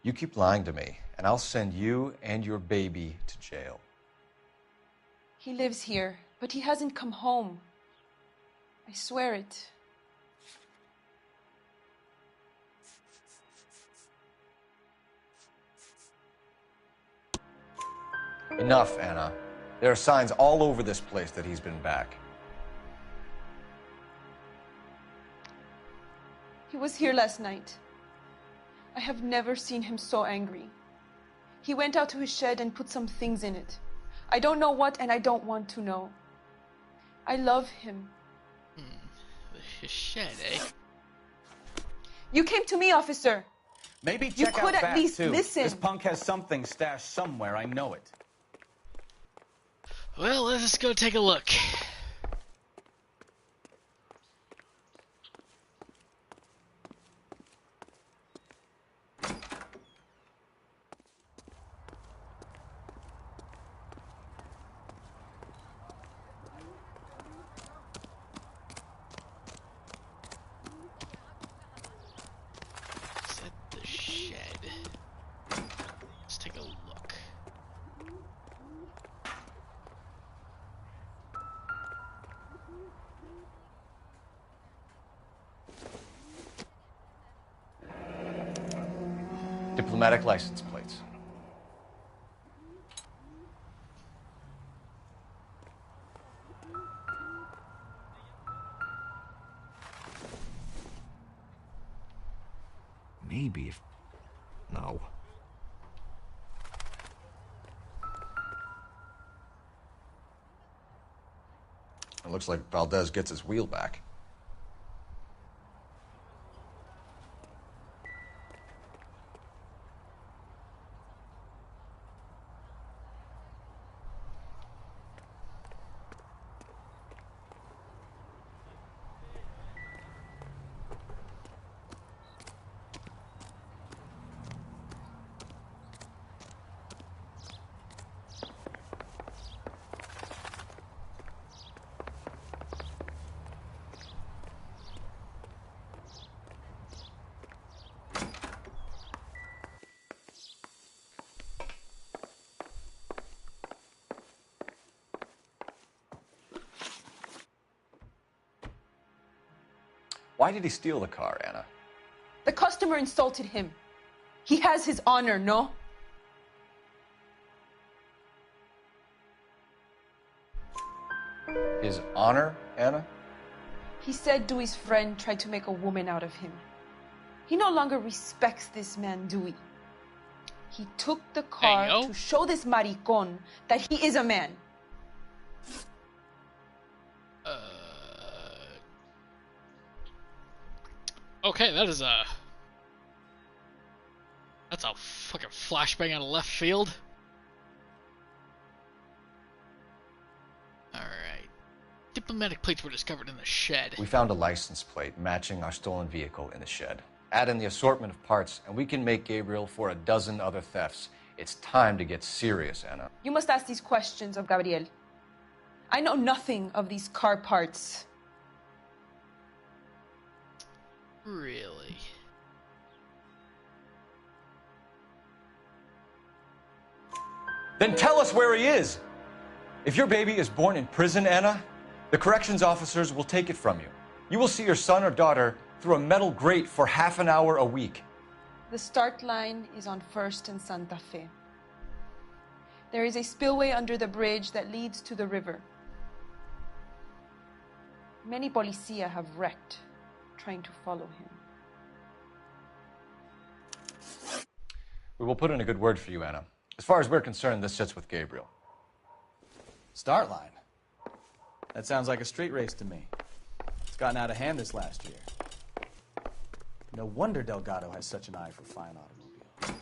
You keep lying to me, and I'll send you and your baby to jail. He lives here, but he hasn't come home. I swear it. Enough, Anna. There are signs all over this place that he's been back. He was here last night. I have never seen him so angry. He went out to his shed and put some things in it. I don't know what, and I don't want to know. I love him. His shed, eh? You came to me, officer. Maybe You check could out at back, least too. listen. This punk has something stashed somewhere. I know it. Well, let's just go take a look. Is that the shed? Let's take a look. Diplomatic license plates. Maybe if... No. It looks like Valdez gets his wheel back. Why did he steal the car, Anna? The customer insulted him. He has his honor, no? His honor, Anna? He said Dewey's friend tried to make a woman out of him. He no longer respects this man, Dewey. He took the car to show this maricon that he is a man. Okay, that's a fucking flashbang out of left field. Alright. Diplomatic plates were discovered in the shed. We found a license plate matching our stolen vehicle in the shed. Add in the assortment of parts, and we can make Gabriel for a dozen other thefts. It's time to get serious, Anna. You must ask these questions of Gabriel. I know nothing of these car parts. Really? Then tell us where he is. If your baby is born in prison, Anna, the corrections officers will take it from you. You will see your son or daughter through a metal grate for half an hour a week. The start line is on 1st and Santa Fe. There is a spillway under the bridge that leads to the river. Many policia have wrecked trying to follow him. We will put in a good word for you, Anna. As far as we're concerned, this sits with Gabriel. Start line. That sounds like a street race to me. It's gotten out of hand this last year. No wonder Delgado has such an eye for fine automobiles.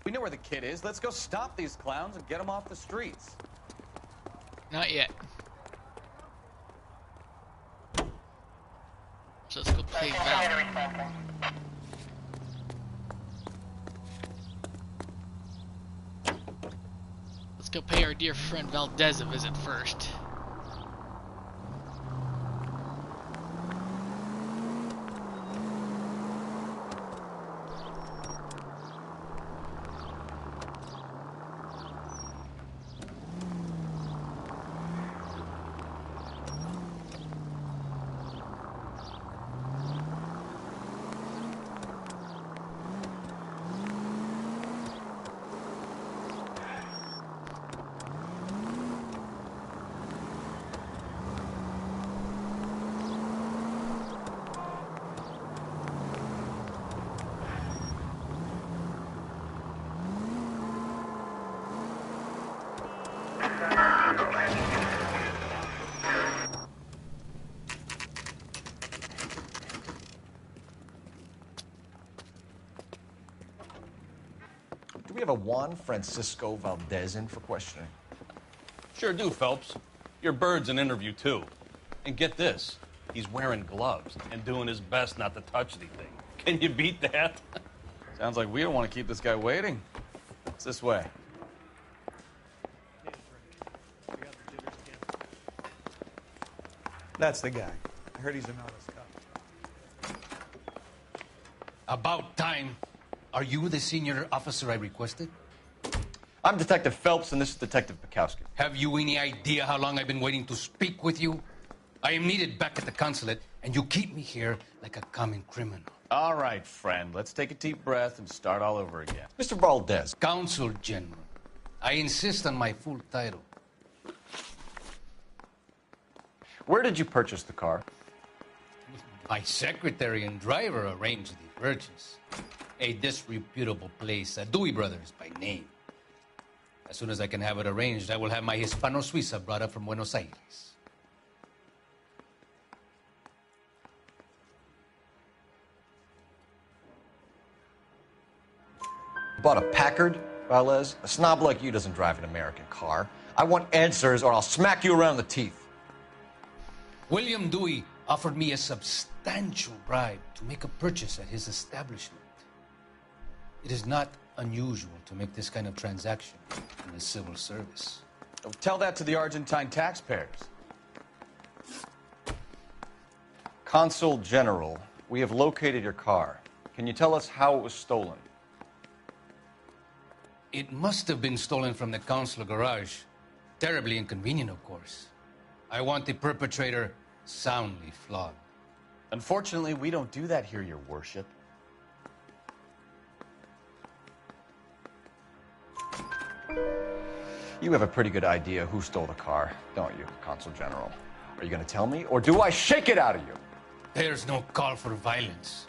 We know where the kid is. Let's go stop these clowns and get them off the streets. Not yet. So let's go pay Val. Let's go pay our dear friend Valdez a visit first. a Juan Francisco Valdez in for questioning? Sure do, Phelps. Your bird's an interview, too. And get this, he's wearing gloves and doing his best not to touch anything. Can you beat that? Sounds like we don't want to keep this guy waiting. It's this way. That's the guy. I heard he's an honest cop. About time. Are you the senior officer I requested? I'm Detective Phelps, and this is Detective Bukowski. Have you any idea how long I've been waiting to speak with you? I am needed back at the consulate, and you keep me here like a common criminal. All right, friend. Let's take a deep breath and start all over again. Mr. Valdez. Consul General. I insist on my full title. Where did you purchase the car? My secretary and driver arranged the purchase. A disreputable place, Dewey Brothers by name. As soon as I can have it arranged, I will have my Hispano Suiza brought up from Buenos Aires. Bought a Packard, Valdez? A snob like you doesn't drive an American car. I want answers or I'll smack you around the teeth. William Dewey offered me a substantial bribe to make a purchase at his establishment. It is not unusual to make this kind of transaction in the civil service. Tell that to the Argentine taxpayers. Consul General, we have located your car. Can you tell us how it was stolen? It must have been stolen from the consular garage. Terribly inconvenient, of course. I want the perpetrator soundly flogged. Unfortunately, we don't do that here, Your Worship. You have a pretty good idea who stole the car, don't you, Consul General? Are you going to tell me, or do I shake it out of you? There's no call for violence.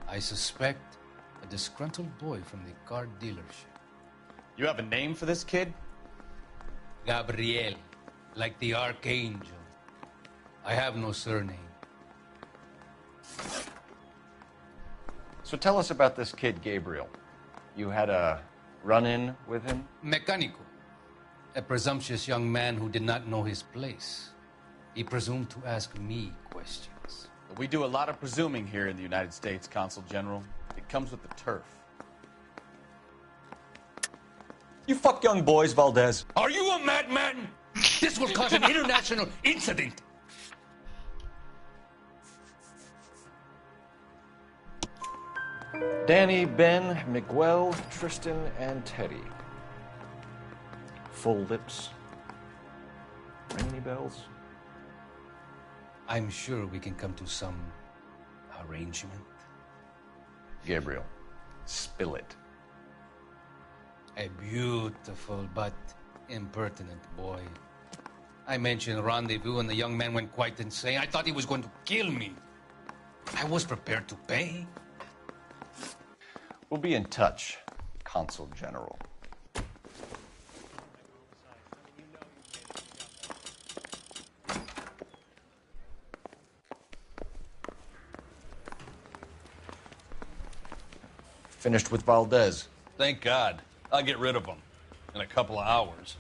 I suspect a disgruntled boy from the car dealership. You have a name for this kid? Gabriel, like the archangel. I have no surname. So tell us about this kid, Gabriel. You had a run-in with him? Mecánico. A presumptuous young man who did not know his place. He presumed to ask me questions. We do a lot of presuming here in the United States, Consul General. It comes with the turf. You fuck young boys, Valdez. Are you a madman? This will cause an international incident. Danny, Ben, Miguel, Tristan, and Teddy. Full lips. Ring any bells? I'm sure we can come to some arrangement. Gabriel, spill it. A beautiful but impertinent boy. I mentioned rendezvous and the young man went quite insane. I thought he was going to kill me. I was prepared to pay. We'll be in touch, Consul General. Finished with Valdez. Thank God. I'll get rid of him in a couple of hours.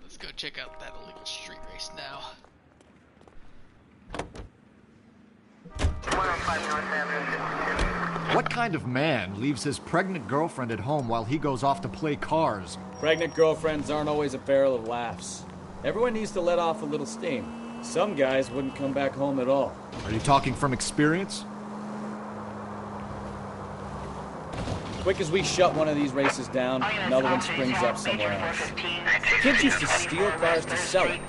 Let's go check out that illegal street race now. What kind of man leaves his pregnant girlfriend at home while he goes off to play cars? Pregnant girlfriends aren't always a barrel of laughs. Everyone needs to let off a little steam. Some guys wouldn't come back home at all. Are you talking from experience? Quick as we shut one of these races down, another one springs up somewhere else. Kids used to steal cars to sell it.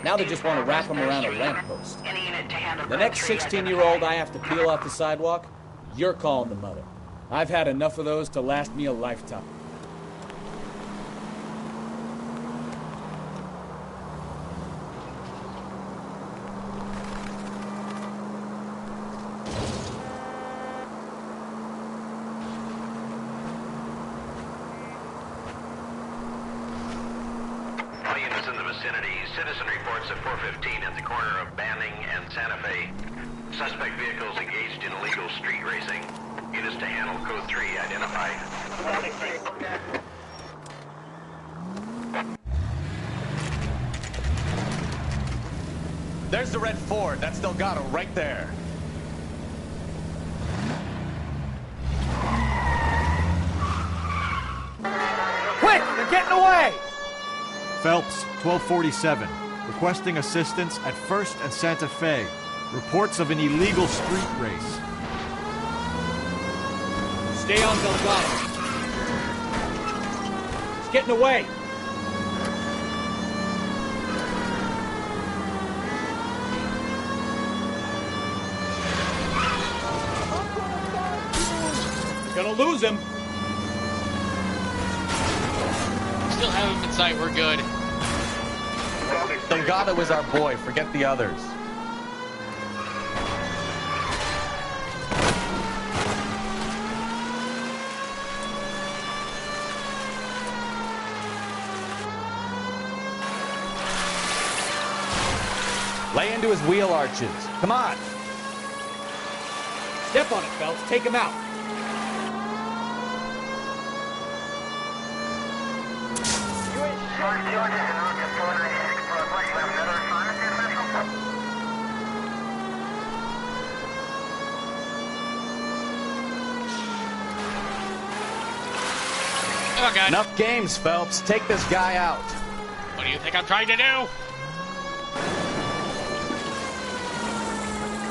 Now they just want to wrap them around a lamppost. The next 16-year-old I have to peel off the sidewalk, you're calling the mother. I've had enough of those to last me a lifetime. in the vicinity. Citizen reports at 415 at the corner of Banning and Santa Fe. Suspect vehicles engaged in illegal street racing. Units to handle code 3 identified. There's the red Ford. That's Delgado right there. Quick! They're getting away! Phelps, 1247. Requesting assistance at 1st and Santa Fe. Reports of an illegal street race. Stay on Delgado. It's getting away. Gonna lose him. Still have him in sight. We're good. Delgado is our boy. Forget the others. Lay into his wheel arches. Come on. Step on it, Phelps. Take him out. Oh, God. Enough games, Phelps. Take this guy out. What do you think I'm trying to do?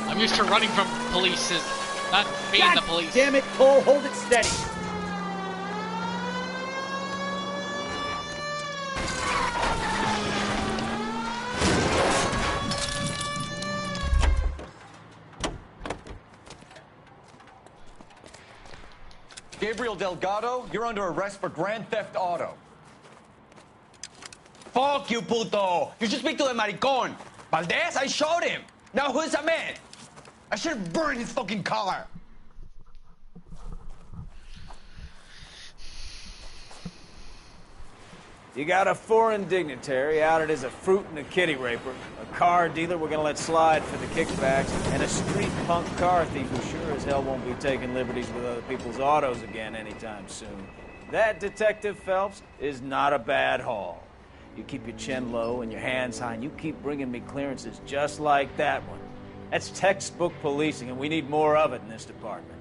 I'm used to running from police, not being the police. Damn it, Cole. Hold it steady. Gabriel Delgado, you're under arrest for grand theft auto. Fuck you, puto! You should speak to the maricon. Valdez, I showed him. Now who's the man? I should have burned his fucking car. You got a foreign dignitary outed as a fruit and a kitty raper, a car dealer we're gonna let slide for the kickbacks, and a street punk car thief who sure as hell won't be taking liberties with other people's autos again anytime soon. That, Detective Phelps, is not a bad haul. You keep your chin low and your hands high, and you keep bringing me clearances just like that one. That's textbook policing, and we need more of it in this department.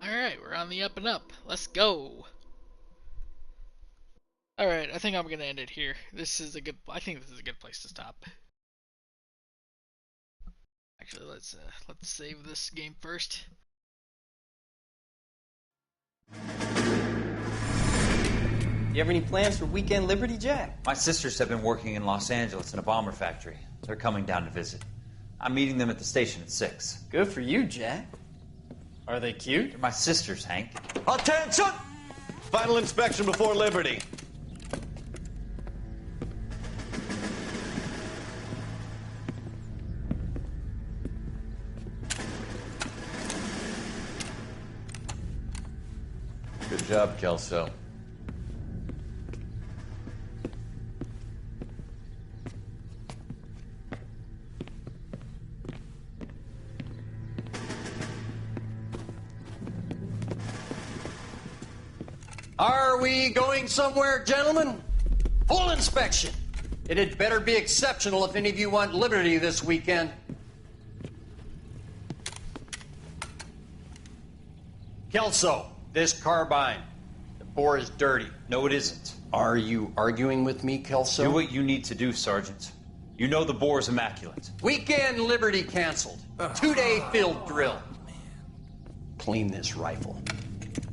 Alright, we're on the up and up. Let's go. Alright, I think I'm gonna end it here. I think this is a good place to stop. Actually, let's save this game first. You have any plans for Weekend Liberty, Jack? My sisters have been working in Los Angeles in a bomber factory. They're coming down to visit. I'm meeting them at the station at 6. Good for you, Jack. Are they cute? They're my sisters, Hank. Attention! Final inspection before Liberty. Good job, Kelso. Are we going somewhere, gentlemen? Full inspection. It had better be exceptional if any of you want liberty this weekend. Kelso, this carbine. The bore is dirty. No, it isn't. Are you arguing with me, Kelso? Do what you need to do, Sergeant. You know the bore is immaculate. Weekend liberty canceled. 2-day field drill. Clean this rifle.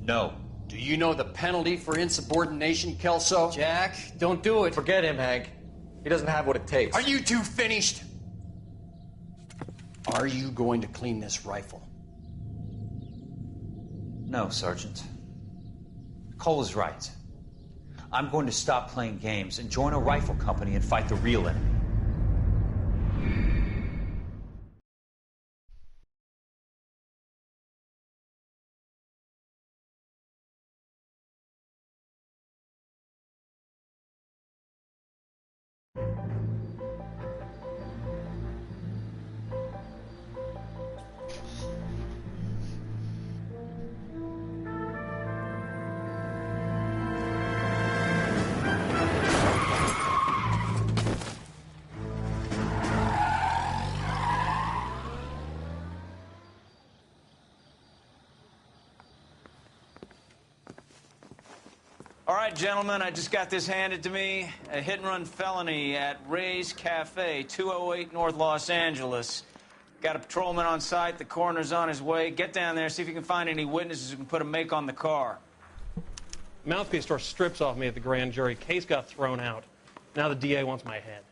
No. Do you know the penalty for insubordination, Kelso? Jack, don't do it. Forget him, Hank. He doesn't have what it takes. Are you two finished? Are you going to clean this rifle? No, Sergeant. Cole is right. I'm going to stop playing games and join a rifle company and fight the real enemy. All right, gentlemen, I just got this handed to me. A hit-and-run felony at Ray's Cafe, 208 North Los Angeles. Got a patrolman on site. The coroner's on his way. Get down there, see if you can find any witnesses who can put a make on the car. Mouthpiece tore strips off me at the grand jury. Case got thrown out. Now the DA wants my head.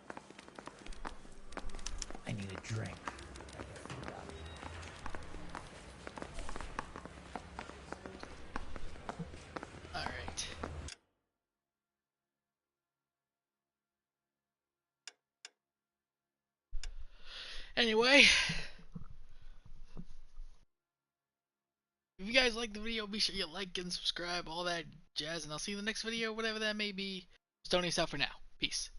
I need a drink. Alright. Anyway, if you guys like the video, be sure you like and subscribe, all that jazz, and I'll see you in the next video, whatever that may be. Westoneieos out for now. Peace.